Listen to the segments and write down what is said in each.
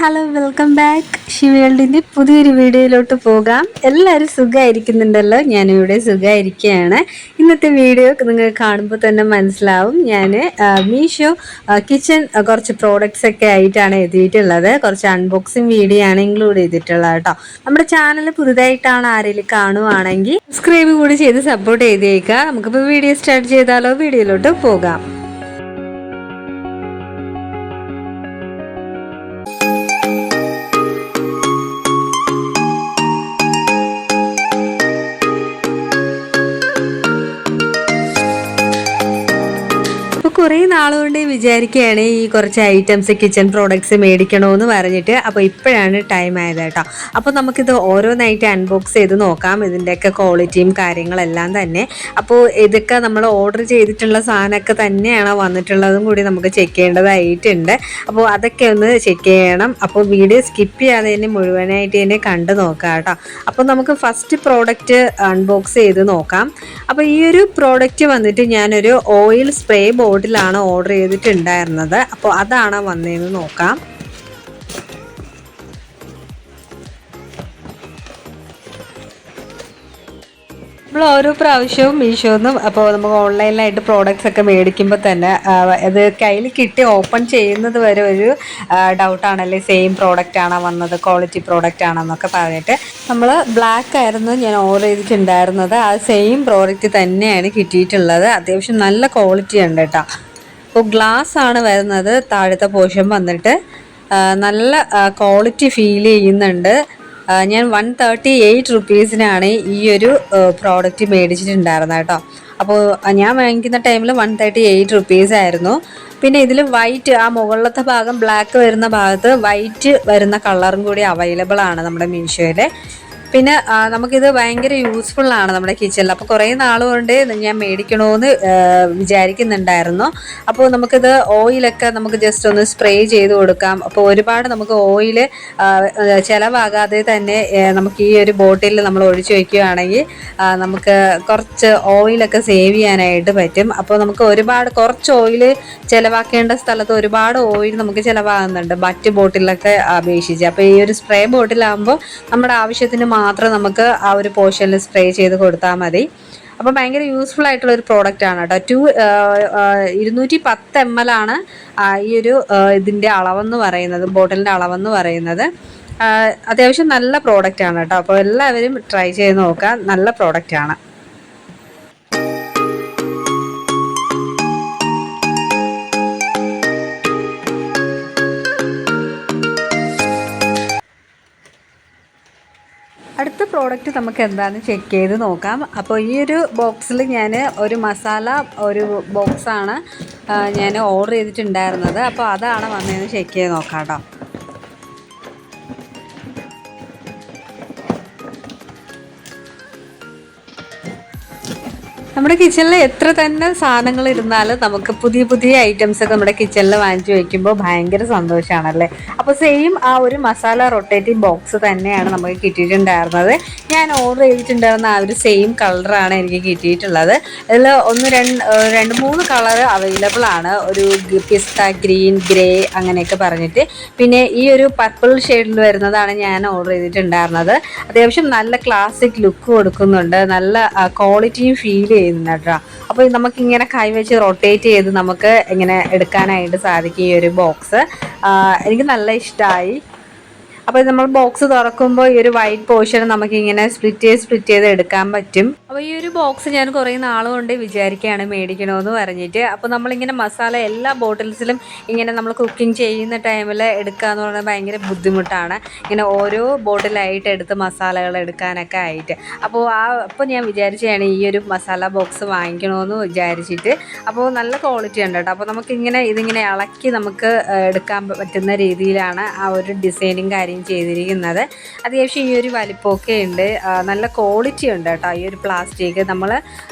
Hello, welcome back. ഷിവേൾഡിൻ്റെ പുതിയൊരു വീഡിയോയിലോട്ട് പോകാം. എല്ലാവരും സുഖമായിരിക്കുന്നുണ്ടല്ലോ. ഞാനിവിടെ സുഖമായിരിക്കുകയാണ്. ഇന്നത്തെ വീഡിയോ നിങ്ങൾ കാണുമ്പോൾ തന്നെ മനസ്സിലാവും. ഞാൻ മീഷോ കിച്ചൺ കുറച്ച് പ്രോഡക്റ്റ്സ് ഒക്കെ ആയിട്ടാണ് എത്തിയിട്ടുള്ളത്. കുറച്ച് അൺബോക്സിങ് വീഡിയോ ആണ് ഇൻക്ലൂഡ് ചെയ്തിട്ടുള്ളത് കേട്ടോ. നമ്മുടെ ചാനൽ പുതുതായിട്ടാണ് ആരെങ്കിലും കാണുവാണെങ്കിൽ സബ്സ്ക്രൈബ് കൂടി ചെയ്ത് സപ്പോർട്ട് ചെയ്തേക്കുക. നമുക്കിപ്പോൾ വീഡിയോ സ്റ്റാർട്ട് ചെയ്താലോ? വീഡിയോയിലോട്ട് പോകാം. കുറേ നാളുകൊണ്ട് വിചാരിക്കുകയാണ് ഈ കുറച്ച് ഐറ്റംസ് കിച്ചൺ പ്രോഡക്ട്സ് മേടിക്കണമെന്ന് പറഞ്ഞിട്ട്. അപ്പോൾ ഇപ്പോഴാണ് ടൈം ആയത് കേട്ടോ. അപ്പോൾ നമുക്കിത് ഓരോന്നായിട്ട് അൺബോക്സ് ചെയ്ത് നോക്കാം, ഇതിൻ്റെയൊക്കെ ക്വാളിറ്റിയും കാര്യങ്ങളെല്ലാം തന്നെ. അപ്പോൾ ഇതൊക്കെ നമ്മൾ ഓർഡർ ചെയ്തിട്ടുള്ള സാധനമൊക്കെ തന്നെയാണോ വന്നിട്ടുള്ളതും കൂടി നമുക്ക് ചെക്ക് ചെയ്യേണ്ടതായിട്ടുണ്ട്. അപ്പോൾ അതൊക്കെ ഒന്ന് ചെക്ക് ചെയ്യണം. അപ്പോൾ വീഡിയോ സ്കിപ്പ് ചെയ്യാതെ തന്നെ മുഴുവനായിട്ട് തന്നെ കണ്ടു നോക്കാം കേട്ടോ. അപ്പോൾ നമുക്ക് ഫസ്റ്റ് പ്രോഡക്റ്റ് അൺബോക്സ് ചെയ്ത് നോക്കാം. അപ്പോൾ ഈ ഒരു പ്രോഡക്റ്റ് വന്നിട്ട് ഞാനൊരു ഓയിൽ സ്പ്രേ ബോട്ടിൽ ഓർഡർ ചെയ്തിട്ടുണ്ടായിരുന്നത്. അപ്പോൾ അതാണ് വന്നതെന്ന് നോക്കാം. നമ്മൾ ഓരോ പ്രാവശ്യവും മീഷോന്നും അപ്പോൾ നമുക്ക് ഓൺലൈനിലായിട്ട് പ്രോഡക്റ്റ്സ് ഒക്കെ മേടിക്കുമ്പോൾ തന്നെ അത് കയ്യിൽ കിട്ടി ഓപ്പൺ ചെയ്യുന്നത് വരെ ഒരു ഡൗട്ടാണല്ലേ, സെയിം പ്രോഡക്റ്റ് ആണോ വന്നത്, ക്വാളിറ്റി പ്രോഡക്റ്റ് ആണോ എന്നൊക്കെ പറഞ്ഞിട്ട്. നമ്മൾ ബ്ലാക്ക് ആയിരുന്നു ഞാൻ ഓർഡർ ചെയ്തിട്ടുണ്ടായിരുന്നത്. ആ സെയിം പ്രോഡക്റ്റ് തന്നെയാണ് കിട്ടിയിട്ടുള്ളത്. അത്യാവശ്യം നല്ല ക്വാളിറ്റി ഉണ്ട് കേട്ടോ. അപ്പോൾ ഗ്ലാസ് ആണ് വരുന്നത്. താഴത്തെ പോർഷൻ വന്നിട്ട് നല്ല ക്വാളിറ്റി ഫീൽ ചെയ്യുന്നുണ്ട്. ഞാൻ 138 റുപ്പീസിനാണ് ഈ ഒരു പ്രോഡക്റ്റ് മേടിച്ചിട്ടുണ്ടായിരുന്നത് കേട്ടോ. അപ്പോൾ ഞാൻ വാങ്ങിക്കുന്ന ടൈമിൽ 138 റുപ്പീസ് ആയിരുന്നു. പിന്നെ ഇതിൽ വൈറ്റ്, ആ മുകളിലത്തെ ഭാഗം ബ്ലാക്ക് വരുന്ന ഭാഗത്ത് വൈറ്റ് വരുന്ന കളറും കൂടി അവൈലബിൾ ആണ് നമ്മുടെ മീഷോയിൽ. പിന്നെ നമുക്കിത് ഭയങ്കര യൂസ്ഫുള്ളാണ് നമ്മുടെ കിച്ചണിൽ. അപ്പോൾ കുറേ നാളുകൊണ്ട് ഞാൻ മേടിക്കണമെന്ന് വിചാരിക്കുന്നുണ്ടായിരുന്നു. അപ്പോൾ നമുക്കിത് ഓയിലൊക്കെ നമുക്ക് ജസ്റ്റ് ഒന്ന് സ്പ്രേ ചെയ്ത് കൊടുക്കാം. അപ്പോൾ ഒരുപാട് നമുക്ക് ഓയിൽ ചിലവാകാതെ തന്നെ നമുക്ക് ഈ ഒരു ബോട്ടിൽ നമ്മൾ ഒഴിച്ചു വയ്ക്കുകയാണെങ്കിൽ നമുക്ക് കുറച്ച് ഓയിലൊക്കെ സേവ് ചെയ്യാനായിട്ട് പറ്റും. അപ്പോൾ നമുക്ക് കുറച്ച് ഓയിൽ ചിലവാക്കേണ്ട സ്ഥലത്ത് ഒരുപാട് ഓയിൽ നമുക്ക് ചിലവാകുന്നുണ്ട് മറ്റ് ബോട്ടിലൊക്കെ അപേക്ഷിച്ച്. അപ്പോൾ ഈ ഒരു സ്പ്രേ ബോട്ടിലാകുമ്പോൾ നമ്മുടെ ആവശ്യത്തിന് മാത്രം നമുക്ക് ആ ഒരു പോർഷനിൽ സ്പ്രേ ചെയ്ത് കൊടുത്താൽ മതി. അപ്പോൾ ഭയങ്കര യൂസ്ഫുൾ ആയിട്ടുള്ള ഒരു പ്രോഡക്റ്റ് ആണ് കേട്ടോ. 210 ml ആണ് ഈ ഒരു ഇതിൻ്റെ അളവെന്ന് പറയുന്നത്, ബോട്ടിലിൻ്റെ അളവെന്ന് പറയുന്നത്. അത്യാവശ്യം നല്ല പ്രോഡക്റ്റ് ആണ് കേട്ടോ. അപ്പോൾ എല്ലാവരും ട്രൈ ചെയ്ത് നോക്കുക, നല്ല പ്രോഡക്റ്റ് ആണ്. അടുത്ത പ്രോഡക്റ്റ് നമുക്ക് എന്താണെന്ന് ചെക്ക് ചെയ്ത് നോക്കാം. അപ്പോൾ ഈ ഒരു ബോക്സിൽ ഞാൻ ഒരു മസാല ഒരു ബോക്സാണ് ഞാൻ ഓർഡർ ചെയ്തിട്ടുണ്ടായിരുന്നത്. അപ്പോൾ അതാണ് വന്നതെന്ന് ചെക്ക് ചെയ്ത് നോക്കാം കേട്ടോ. നമ്മുടെ കിച്ചണിൽ എത്ര തന്നെ സാധനങ്ങൾ ഇരുന്നാലും നമുക്ക് പുതിയ പുതിയ ഐറ്റംസ് ഒക്കെ നമ്മുടെ കിച്ചണിൽ വാങ്ങിച്ചു വയ്ക്കുമ്പോൾ ഭയങ്കര സന്തോഷമാണല്ലേ. അപ്പോൾ സെയിം ആ ഒരു മസാല റൊട്ടേറ്റിംഗ് ബോക്സ് തന്നെയാണ് നമുക്ക് കിട്ടിയിട്ടുണ്ടായിരുന്നത്. ഞാൻ ഓർഡർ ചെയ്തിട്ടുണ്ടായിരുന്ന ആ ഒരു സെയിം കളറാണ് എനിക്ക് കിട്ടിയിട്ടുള്ളത്. അതിൽ രണ്ട് മൂന്ന് കളർ അവൈലബിൾ ആണ്. ഒരു പിസ്ത ഗ്രീൻ, ഗ്രേ അങ്ങനെയൊക്കെ പറഞ്ഞിട്ട്. പിന്നെ ഈ ഒരു പർപ്പിൾ ഷെയ്ഡിൽ വരുന്നതാണ് ഞാൻ ഓർഡർ ചെയ്തിട്ടുണ്ടായിരുന്നത്. അത്യാവശ്യം നല്ല ക്ലാസിക് ലുക്ക് കൊടുക്കുന്നുണ്ട്, നല്ല ക്വാളിറ്റിയും ഫീൽ ചെയ്യുന്നുണ്ട് കേട്ടോ. അപ്പോൾ നമുക്കിങ്ങനെ കൈവച്ച് റൊട്ടേറ്റ് ചെയ്ത് നമുക്ക് ഇങ്ങനെ എടുക്കാനായിട്ട് സാധിക്കും ഈ ഒരു ബോക്സ്. എനിക്ക് നല്ല ഇഷ്ടമായി. അപ്പോൾ നമ്മൾ ബോക്സ് തുറക്കുമ്പോൾ ഈ ഒരു വൈറ്റ് പോർഷൻ നമുക്കിങ്ങനെ സ്പ്ലിറ്റ് ചെയ്ത് എടുക്കാൻ പറ്റും. അപ്പോൾ ഈ ഒരു ബോക്സ് ഞാൻ കുറേ നാളുകൊണ്ട് വിചാരിക്കുകയാണ് മേടിക്കണമെന്ന് പറഞ്ഞിട്ട്. അപ്പോൾ നമ്മളിങ്ങനെ മസാല എല്ലാ ബോട്ടിൽസിലും ഇങ്ങനെ നമ്മൾ കുക്കിംഗ് ചെയ്യുന്ന ടൈമിൽ എടുക്കുക എന്ന് പറഞ്ഞാൽ ഭയങ്കര ബുദ്ധിമുട്ടാണ്. ഇങ്ങനെ ഓരോ ബോട്ടിലായിട്ട് എടുത്ത് മസാലകൾ എടുക്കാനൊക്കെ ആയിട്ട്. അപ്പോൾ ഞാൻ വിചാരിച്ചതാണ് ഈ ഒരു മസാല ബോക്സ് വാങ്ങിക്കണമെന്ന് വിചാരിച്ചിട്ട്. അപ്പോൾ നല്ല ക്വാളിറ്റി ഉണ്ട് കേട്ടോ. അപ്പോൾ നമുക്കിങ്ങനെ ഇതിങ്ങനെ ഇളക്കി നമുക്ക് എടുക്കാൻ പറ്റുന്ന രീതിയിലാണ് ആ ഒരു ഡിസൈനും കാര്യം ചെയ്തിരിക്കുന്നത്. അത്യാവശ്യം ഈ ഒരു വലിപ്പമൊക്കെ ഉണ്ട്, നല്ല ക്വാളിറ്റി ഉണ്ട് കേട്ടോ. ഈ ഒരു പ്ലാസ്റ്റിക് നമ്മൾ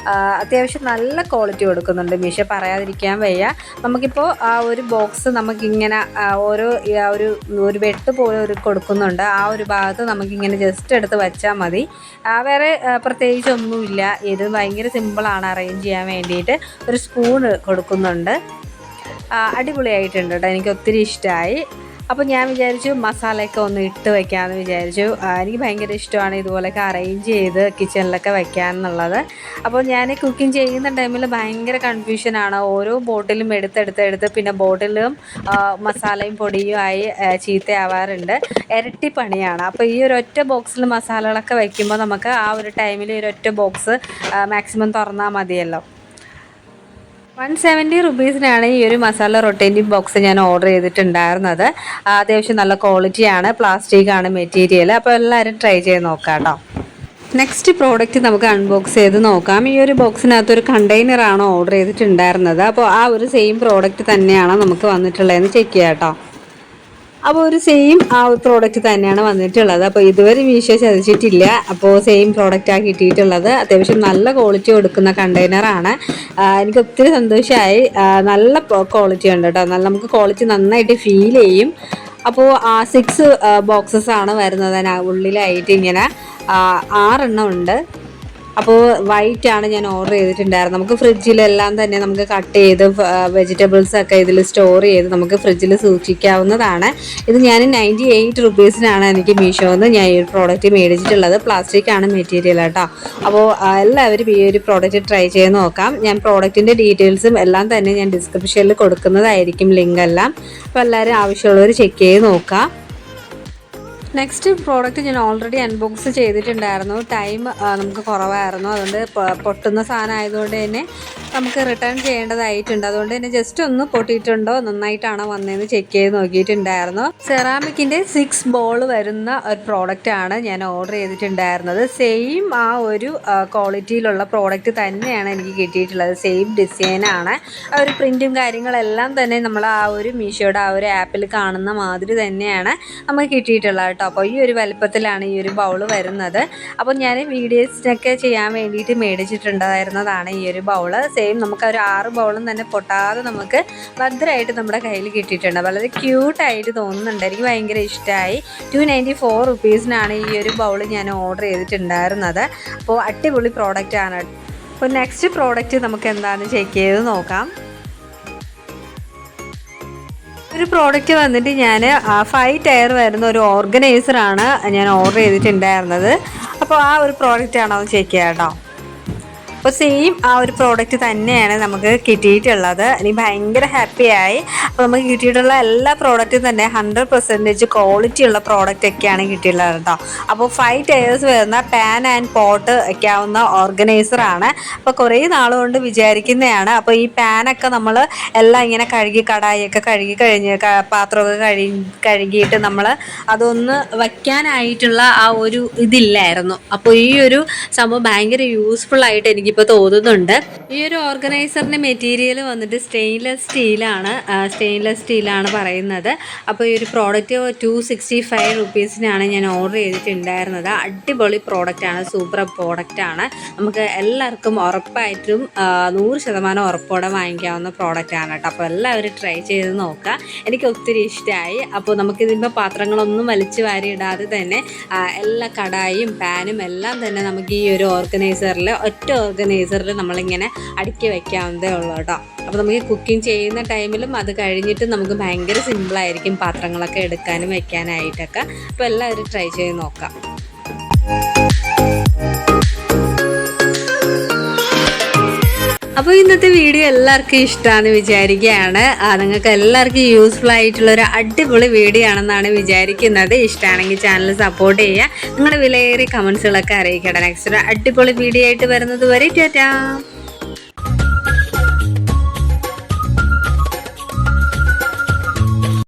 അത്യാവശ്യം നല്ല ക്വാളിറ്റി കൊടുക്കുന്നുണ്ട്, മീഷോ പറയാതിരിക്കാൻ വയ്യ. നമുക്കിപ്പോൾ ആ ഒരു ബോക്സ് നമുക്കിങ്ങനെ ഒരു വെട്ട് പോലെ കൊടുക്കുന്നുണ്ട്. ആ ഒരു ഭാഗത്ത് നമുക്കിങ്ങനെ ജസ്റ്റ് എടുത്ത് വെച്ചാൽ മതി. വേറെ പ്രത്യേകിച്ചൊന്നുമില്ല. ഇത് ഭയങ്കര സിമ്പിളാണ് അറേഞ്ച് ചെയ്യാൻ വേണ്ടിയിട്ട്. ഒരു സ്പൂൺ കൊടുക്കുന്നുണ്ട്. അടിപൊളിയായിട്ടുണ്ട് കേട്ടോ, എനിക്ക് ഒത്തിരി ഇഷ്ടമായി. അപ്പോൾ ഞാൻ വിചാരിച്ചു മസാലയൊക്കെ ഒന്ന് ഇട്ട് വെക്കാമെന്ന് വിചാരിച്ചു. എനിക്ക് ഭയങ്കര ഇഷ്ടമാണ് ഇതുപോലെയൊക്കെ അറേഞ്ച് ചെയ്ത് കിച്ചണിലൊക്കെ വെക്കാൻ എന്നുള്ളത്. അപ്പോൾ ഞാൻ കുക്കിംഗ് ചെയ്യുന്ന ടൈമിൽ ഭയങ്കര കൺഫ്യൂഷനാണ്. ഓരോ ബോട്ടിലും എടുത്ത് പിന്നെ ബോട്ടിലും മസാലയും പൊടിയും ആയി ചീത്തയാവാറുണ്ട്. ഇരട്ടി പണിയാണ്. അപ്പോൾ ഈ ഒരു ഒറ്റ ബോക്സിൽ മസാലകളൊക്കെ വയ്ക്കുമ്പോൾ നമുക്ക് ആ ഒരു ടൈമിൽ ഒരു ഒറ്റ ബോക്സ് മാക്സിമം തുറന്നാൽ മതിയല്ലോ. 170 റുപ്പീസിനാണ് ഈ ഒരു മസാല റൊട്ടേറ്റിംഗ് ബോക്സ് ഞാൻ ഓർഡർ ചെയ്തിട്ടുണ്ടായിരുന്നത്. അത്യാവശ്യം നല്ല ക്വാളിറ്റിയാണ്, പ്ലാസ്റ്റിക് ആണ് മെറ്റീരിയൽ. അപ്പോൾ എല്ലാവരും ട്രൈ ചെയ്ത് നോക്കാം കേട്ടോ. നെക്സ്റ്റ് പ്രോഡക്റ്റ് നമുക്ക് അൺബോക്സ് ചെയ്ത് നോക്കാം. ഈ ഒരു ബോക്സിനകത്തൊരു കണ്ടെയ്നറാണ് ഓർഡർ ചെയ്തിട്ടുണ്ടായിരുന്നത്. അപ്പോൾ ആ ഒരു സെയിം പ്രോഡക്റ്റ് തന്നെയാണ് നമുക്ക് വന്നിട്ടുള്ളതെന്ന് ചെക്ക് ചെയ്യാം കേട്ടോ. അപ്പോൾ ഒരു സെയിം ആ ഒരു പ്രോഡക്റ്റ് തന്നെയാണ് വന്നിട്ടുള്ളത്. അപ്പോൾ ഇതുവരെ മീഷോ ചതിച്ചിട്ടില്ല. അപ്പോൾ സെയിം പ്രോഡക്റ്റാണ് കിട്ടിയിട്ടുള്ളത്. അത്യാവശ്യം നല്ല ക്വാളിറ്റി കൊടുക്കുന്ന കണ്ടെയ്നറാണ്. എനിക്ക് ഒത്തിരി സന്തോഷമായി. നല്ല ക്വാളിറ്റി ഉണ്ട് കേട്ടോ. നല്ല നമുക്ക് ക്വാളിറ്റി നന്നായിട്ട് ഫീൽ ചെയ്യും. അപ്പോൾ 6 ബോക്സസ് ആണ് വരുന്നത്. ഉള്ളിലായിട്ട് ഇങ്ങനെ 6 എണ്ണം ഉണ്ട്. അപ്പോൾ വൈറ്റ് ആണ് ഞാൻ ഓർഡർ ചെയ്തിട്ടുണ്ടായിരുന്നത്. നമുക്ക് ഫ്രിഡ്ജിലെല്ലാം തന്നെ നമുക്ക് കട്ട് ചെയ്ത് വെജിറ്റബിൾസൊക്കെ ഇതിൽ സ്റ്റോർ ചെയ്ത് നമുക്ക് ഫ്രിഡ്ജിൽ സൂക്ഷിക്കാവുന്നതാണ്. ഇത് ഞാൻ 98 റുപ്പീസിനാണ് എനിക്ക് മീഷോന്ന് ഞാൻ ഈ ഒരു പ്രോഡക്റ്റ് മേടിച്ചിട്ടുള്ളത്. പ്ലാസ്റ്റിക് ആണ് മെറ്റീരിയൽ കേട്ടോ. അപ്പോൾ എല്ലാവരും ഈ ഒരു പ്രോഡക്റ്റ് ട്രൈ ചെയ്ത് നോക്കാം. ഞാൻ പ്രോഡക്റ്റിൻ്റെ ഡീറ്റെയിൽസും എല്ലാം തന്നെ ഞാൻ ഡിസ്ക്രിപ്ഷനിൽ കൊടുക്കുന്നതായിരിക്കും, ലിങ്ക് എല്ലാം. അപ്പോൾ എല്ലാവരും ആവശ്യമുള്ളവർ ചെക്ക് ചെയ്ത് നോക്കാം. നെക്സ്റ്റ് പ്രോഡക്റ്റ് ഞാൻ ഓൾറെഡി അൺബോക്സ് ചെയ്തിട്ടുണ്ടായിരുന്നു. ടൈം നമുക്ക് കുറവായിരുന്നു. അതുകൊണ്ട് പൊട്ടുന്ന സാധനം ആയതുകൊണ്ട് തന്നെ നമുക്ക് റിട്ടേൺ ചെയ്യേണ്ടതായിട്ടുണ്ട്. അതുകൊണ്ട് തന്നെ ജസ്റ്റ് ഒന്ന് പൊട്ടിയിട്ടുണ്ടോ, നന്നായിട്ടാണോ വന്നതെന്ന് ചെക്ക് ചെയ്ത് നോക്കിയിട്ടുണ്ടായിരുന്നു. സെറാമിക്കിൻ്റെ 6 ബോൾ വരുന്ന ഒരു പ്രോഡക്റ്റാണ് ഞാൻ ഓർഡർ ചെയ്തിട്ടുണ്ടായിരുന്നത്. സെയിം ആ ഒരു ക്വാളിറ്റിയിലുള്ള പ്രോഡക്റ്റ് തന്നെയാണ് എനിക്ക് കിട്ടിയിട്ടുള്ളത്. സെയിം ഡിസൈനാണ്. ആ ഒരു പ്രിൻറ്റും കാര്യങ്ങളെല്ലാം തന്നെ നമ്മൾ ആ ഒരു മീഷോയുടെ ആ ഒരു ആപ്പിൽ കാണുന്ന മാതിരി തന്നെയാണ് നമുക്ക് കിട്ടിയിട്ടുള്ളത്. അപ്പോൾ ഈ ഒരു വലുപ്പത്തിലാണ് ഈ ഒരു ബൗൾ വരുന്നത്. അപ്പോൾ ഞാൻ വീഡിയോസിനൊക്കെ ചെയ്യാൻ വേണ്ടിയിട്ട് മേടിച്ചിട്ടുണ്ടായിരുന്നതാണ് ഈ ഒരു ബൗള്. സെയിം നമുക്ക് ഒരു 6 ബൗളും തന്നെ പൊട്ടാതെ നമുക്ക് ഭദ്രമായിട്ട് നമ്മുടെ കയ്യിൽ കിട്ടിയിട്ടുണ്ട്. വളരെ ക്യൂട്ടായിട്ട് തോന്നുന്നുണ്ട്. എനിക്ക് ഭയങ്കര ഇഷ്ടമായി. 294 റുപ്പീസിനാണ് ഈ ഒരു ബൗൾ ഞാൻ ഓർഡർ ചെയ്തിട്ടുണ്ടായിരുന്നത്. അപ്പോൾ അടിപൊളി പ്രോഡക്റ്റാണ്. അപ്പോൾ നെക്സ്റ്റ് പ്രോഡക്റ്റ് നമുക്ക് എന്താണെന്ന് ചെക്ക് ചെയ്ത് നോക്കാം. ഒരു പ്രോഡക്റ്റ് വന്നിട്ട് ഞാൻ 5 ടയർ വരുന്ന ഒരു ഓർഗനൈസറാണ് ഞാൻ ഓർഡർ ചെയ്തിട്ടുണ്ടായിരുന്നത്. അപ്പോൾ ആ ഒരു പ്രോഡക്റ്റാണോ എന്ന് ചെക്ക് ചെയ്യാം കേട്ടോ. അപ്പോൾ സെയിം ആ ഒരു പ്രോഡക്റ്റ് തന്നെയാണ് നമുക്ക് കിട്ടിയിട്ടുള്ളത്. എനിക്ക് ഭയങ്കര ഹാപ്പിയായി. അപ്പോൾ നമുക്ക് കിട്ടിയിട്ടുള്ള എല്ലാ പ്രോഡക്റ്റും തന്നെ 100% ക്വാളിറ്റി ഉള്ള പ്രോഡക്റ്റൊക്കെയാണ് കിട്ടിയിട്ടുള്ളത് കേട്ടോ. അപ്പോൾ 5 ടയേഴ്സ് വരുന്ന പാൻ ആൻഡ് പോട്ട് വയ്ക്കാവുന്ന ഓർഗനൈസറാണ്. അപ്പോൾ കുറേ നാളുകൊണ്ട് വിചാരിക്കുന്നതാണ്. അപ്പോൾ ഈ പാനൊക്കെ നമ്മൾ എല്ലാം ഇങ്ങനെ കടായിയൊക്കെ കഴുകി കഴിഞ്ഞ് പാത്രമൊക്കെ കഴുകിയിട്ട് നമ്മൾ അതൊന്ന് വയ്ക്കാനായിട്ടുള്ള ആ ഒരു ഇതില്ലായിരുന്നു. അപ്പോൾ ഈ ഒരു സംഭവം ഭയങ്കര യൂസ്ഫുൾ ആയിട്ട് എനിക്കിപ്പോൾ തോന്നുന്നുണ്ട്. ഈ ഒരു ഓർഗനൈസറിൻ്റെ മെറ്റീരിയൽ വന്നിട്ട് സ്റ്റെയിൻലെസ് സ്റ്റീലാണ് പറയുന്നത്. അപ്പോൾ ഈ ഒരു പ്രോഡക്റ്റ് 265 റുപ്പീസിനാണ് ഞാൻ ഓർഡർ ചെയ്തിട്ടുണ്ടായിരുന്നത്. അടിപൊളി പ്രോഡക്റ്റാണ്, സൂപ്പർ പ്രോഡക്റ്റാണ്. നമുക്ക് എല്ലാവർക്കും ഉറപ്പായിട്ടും 100% ഉറപ്പോടെ വാങ്ങിക്കാവുന്ന പ്രോഡക്റ്റാണ് കേട്ടോ. അപ്പോൾ എല്ലാവരും ട്രൈ ചെയ്ത് നോക്കുക. എനിക്ക് ഒത്തിരി ഇഷ്ടമായി. അപ്പോൾ നമുക്കിതിപ്പോൾ പാത്രങ്ങളൊന്നും വലിച്ചു വാരി ഇടാതെ തന്നെ എല്ലാ കടായും പാനും എല്ലാം തന്നെ നമുക്ക് ഈ ഒരു ഓർഗനൈസറിൽ ഓർഗനൈസറിൽ നമ്മളിങ്ങനെ അടുക്കി വെക്കാവുന്നതേ ഉള്ളൂ കേട്ടോ. അപ്പോൾ നമുക്ക് കുക്കിംഗ് ചെയ്യുന്ന ടൈമിലും അത് കഴിഞ്ഞിട്ട് നമുക്ക് ഭയങ്കര സിമ്പിളായിരിക്കും പാത്രങ്ങളൊക്കെ എടുക്കാനും വെക്കാനായിട്ടൊക്കെ. അപ്പോൾ എല്ലാവരും ട്രൈ ചെയ്ത് നോക്കാം. അപ്പോൾ ഇന്നത്തെ വീഡിയോ എല്ലാവർക്കും ഇഷ്ടമാണെന്ന് വിചാരിക്കുകയാണ്. നിങ്ങൾക്ക് എല്ലാവർക്കും യൂസ്ഫുൾ ആയിട്ടുള്ളൊരു അടിപൊളി വീഡിയോ ആണെന്നാണ് വിചാരിക്കുന്നത്. ഇഷ്ടമാണെങ്കിൽ ചാനൽ സപ്പോർട്ട് ചെയ്യുക. നിങ്ങളുടെ വിലയേറിയ കമൻസുകളൊക്കെ അറിയിക്കട്ടെ. നെക്സ്റ്റ് ഒരു അടിപൊളി വീഡിയോ ആയിട്ട് വരുന്നത് വരെ ടാറ്റാ.